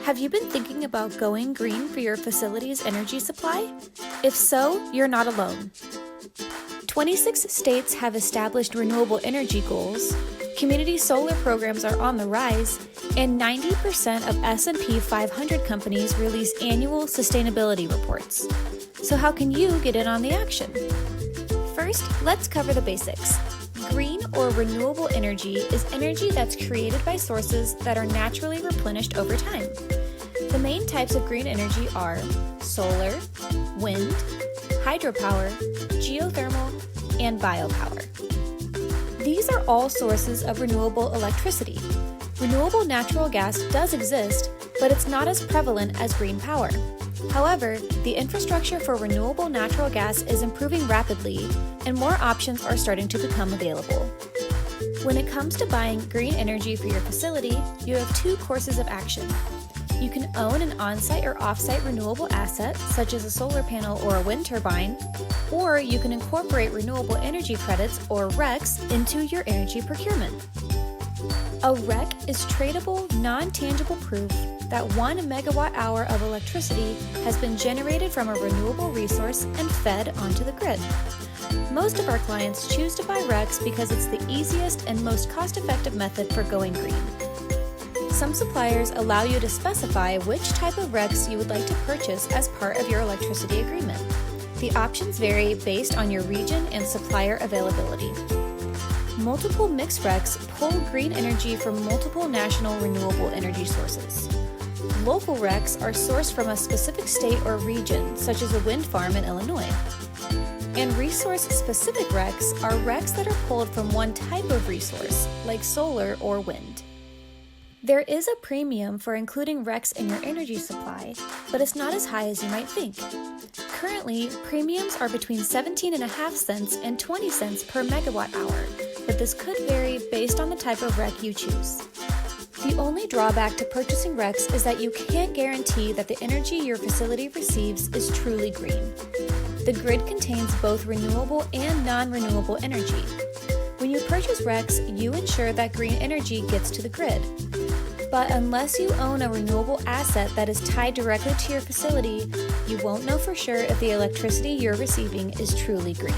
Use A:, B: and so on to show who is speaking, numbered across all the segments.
A: Have you been thinking about going green for your facility's energy supply? If so, you're not alone. 26 states have established renewable energy goals, community solar programs are on the rise, and 90% of S&P 500 companies release annual sustainability reports. So how can you get in on the action? First, let's cover the basics. Green or renewable energy is energy that's created by sources that are naturally replenished over time. The main types of green energy are solar, wind, hydropower, geothermal, and biopower. These are all sources of renewable electricity. Renewable natural gas does exist, but it's not as prevalent as green power. However, the infrastructure for renewable natural gas is improving rapidly, and more options are starting to become available. When it comes to buying green energy for your facility, you have two courses of action. You can own an on-site or off-site renewable asset, such as a solar panel or a wind turbine, or you can incorporate renewable energy credits, or RECs, into your energy procurement. A REC is tradable, non-tangible proof that 1 megawatt-hour of electricity has been generated from a renewable resource and fed onto the grid. Most of our clients choose to buy RECs because it's the easiest and most cost-effective method for going green. Some suppliers allow you to specify which type of RECs you would like to purchase as part of your electricity agreement. The options vary based on your region and supplier availability. Multiple mixed RECs pull green energy from multiple national renewable energy sources. Local RECs are sourced from a specific state or region, such as a wind farm in Illinois. And resource-specific RECs are RECs that are pulled from one type of resource, like solar or wind. There is a premium for including RECs in your energy supply, but it's not as high as you might think. Currently, premiums are between 17.5 cents and 20 cents per megawatt hour, but this could vary based on the type of REC you choose. The only drawback to purchasing RECs is that you can't guarantee that the energy your facility receives is truly green. The grid contains both renewable and non-renewable energy. When you purchase RECs, you ensure that green energy gets to the grid. But unless you own a renewable asset that is tied directly to your facility, you won't know for sure if the electricity you're receiving is truly green.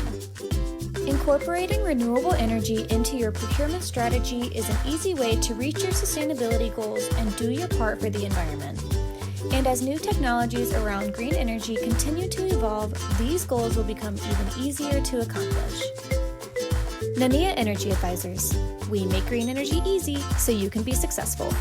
A: Incorporating renewable energy into your procurement strategy is an easy way to reach your sustainability goals and do your part for the environment. And as new technologies around green energy continue to evolve, these goals will become even easier to accomplish. Nania Energy Advisors. We make green energy easy so you can be successful.